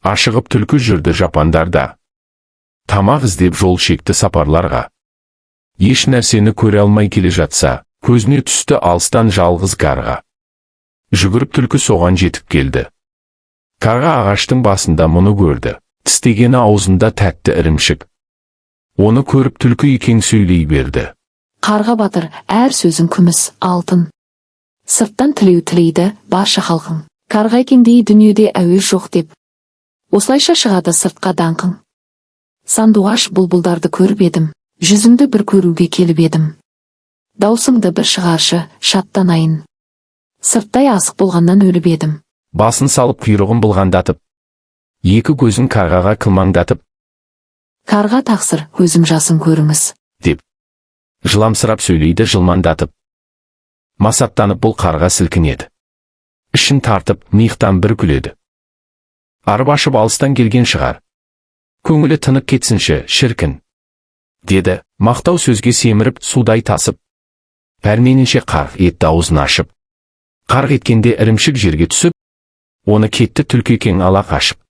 Ашығып түлкі жүрді жапандарда. Тамақ іздеп жол шекті сапарларға. Еш нәрсені көре алмай келе жатса, көзіне түсті алыстан жалғыз қарға. Жүгіріп түлкі соған жетіп келді. Қарға ағаштың басында мұны көрді. Тістегені аузында тәтті ірімшік. Оны көріп түлкі икең сөйлей берді. Қарға батыр, әр сөзің күміс, алтын. Сырттан тілеу тілейді барша халқың. Қарға екендей дүниеде әуел жоқ деп. Осылайша шығады сыртқа даңқың. Сандуғаш бұлбұлдарды көріп едім, жүзіңді бір көруге келіп едім. Даусыңды бір шығаршы, шаттанайын. Сырттай асық болғаннан өліп едім. Басын салып құйрығын бұлғандатып, екі көзін қарғаға қылмаңдатып, Қарға тақсыр, көзім жасын көріңіз, деп жыламсырап сөйлейді жылмандатып. Масаттанып бұл қарға сілкінеді. Ішін тартып, миықтан бір күледі. Арып ашып алыстан келген шығар. Көңілі тынып кетсінші, шіркін, деді, мақтау сөзге семіріп, судай тасып. Пәрменінше қарқ етті аузын ашып. Қарқ еткенде ірімшік жерге түсіп, оны кетті түлкі екең ала қашып.